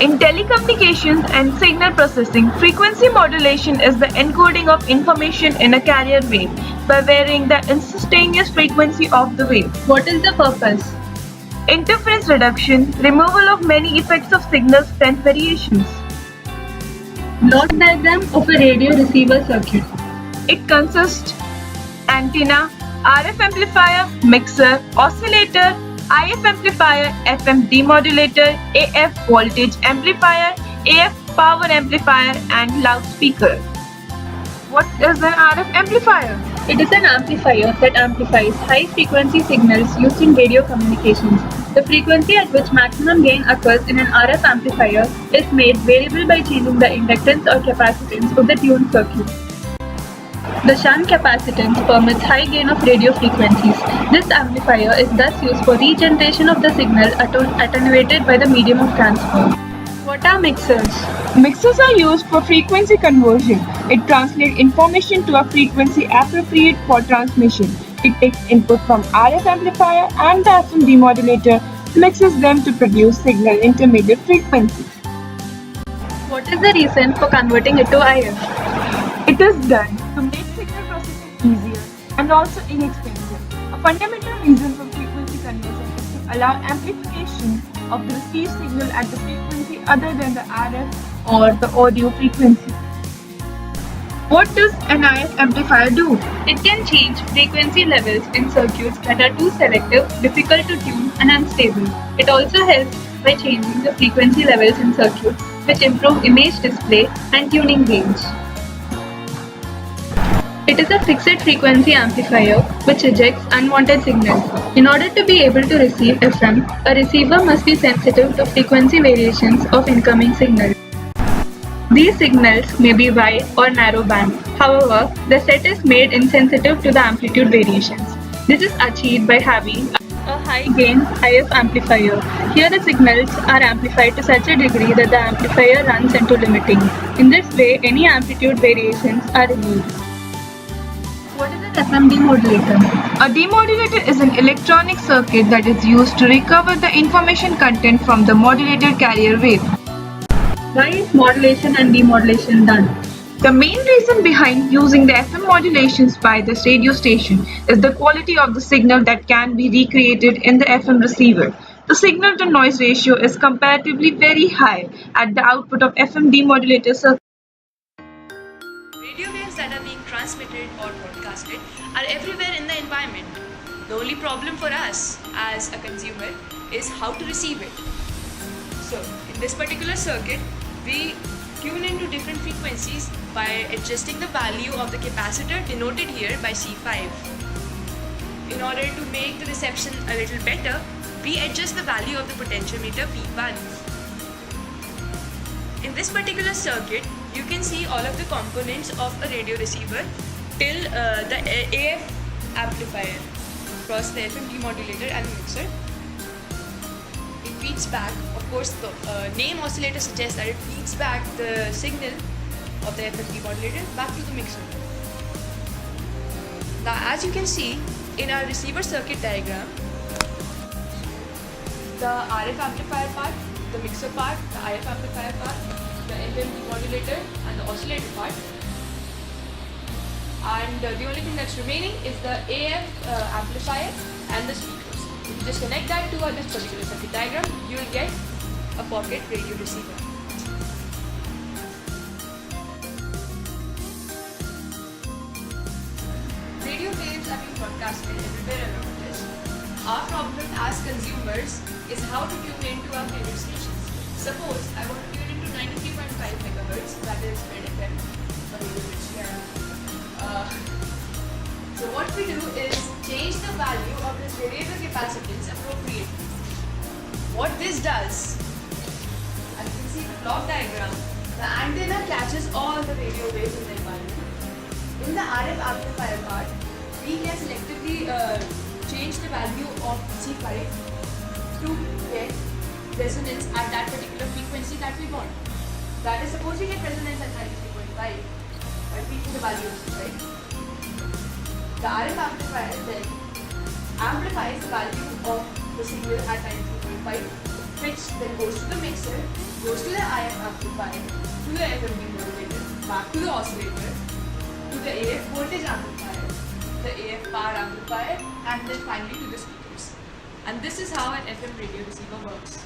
In telecommunications and signal processing, frequency modulation is the encoding of information in a carrier wave by varying the instantaneous frequency of the wave. What is the purpose? Interference reduction, removal of many effects of signal strength variations. Block diagram of a radio receiver circuit. It consists antenna, RF amplifier, mixer, oscillator, IF amplifier, FM demodulator, AF voltage amplifier, AF power amplifier and loudspeaker. What is an RF amplifier? It is an amplifier that amplifies high-frequency signals used in radio communications. The frequency at which maximum gain occurs in an RF amplifier is made variable by changing the inductance or capacitance of the tuned circuit. The shunt capacitance permits high gain of radio frequencies. This amplifier is thus used for regeneration of the signal attenuated by the medium of transfer. What are mixers? Mixers are used for frequency conversion. It translates information to a frequency appropriate for transmission. It takes input from RF amplifier and the FM demodulator, mixes them to produce signal intermediate frequency. What is the reason for converting it to IF? It is done to make signal processing easier and also inexpensive. A fundamental reason for frequency conversion is to allow amplification of the received signal at the frequency other than the RF or the audio frequency. What does an IF amplifier do? It can change frequency levels in circuits that are too selective, difficult to tune, and unstable. It also helps by changing the frequency levels in circuits, which improve image display and tuning range. It is a fixed frequency amplifier which rejects unwanted signals. In order to be able to receive FM, a receiver must be sensitive to frequency variations of incoming signals. These signals may be wide or narrow band. However, the set is made insensitive to the amplitude variations. This is achieved by having a high gain IF amplifier. Here the signals are amplified to such a degree that the amplifier runs into limiting. In this way, any amplitude variations are removed. What is an FM demodulator? A demodulator is an electronic circuit that is used to recover the information content from the modulated carrier wave. Why is modulation and demodulation done? The main reason behind using the FM modulations by this radio station is the quality of the signal that can be recreated in the FM receiver. The signal to noise ratio is comparatively very high at the output of FM demodulator circuit. Radio waves that are being transmitted or broadcasted are everywhere in the environment. The only problem for us as a consumer is how to receive it. So, in this particular circuit, we tune into different frequencies by adjusting the value of the capacitor denoted here by C5. In order to make the reception a little better, we adjust the value of the potentiometer P1. In this particular circuit, you can see all of the components of a radio receiver till the AF amplifier across the FM demodulator and mixer. It feeds back, of course the name oscillator suggests that it feeds back the signal of the FM demodulator back to the mixer. Now as you can see in our receiver circuit diagram, the RF amplifier part, the mixer part, the IF amplifier part, the FM demodulator and the oscillator part. And the only thing that's remaining is the AF amplifier and the speakers. If you just connect that to this particular circuit diagram, you will get a pocket radio receiver. Radio waves are being broadcasted everywhere around us. Our problem as consumers is how to tune into our favorite stations. Suppose I want to tune into 93.5 megahertz, that is Red FM, a radio which we have. So what we do is change the value of this variable capacitance appropriately. What this does, as you can see in the block diagram, the antenna catches all the radio waves in the environment. In the RF amplifier part, we can selectively change the value of C5 to get resonance at that particular frequency that we want. That is, suppose we get resonance at 93.5 by tweaking the value of C5. The RF amplifier then amplifies the value of the signal at 93.5 which then goes to the mixer, goes to the IF amplifier, to the FM modulator, back to the oscillator, to the AF voltage amplifier, the AF power amplifier, and then finally to the speakers. And this is how an FM radio receiver works.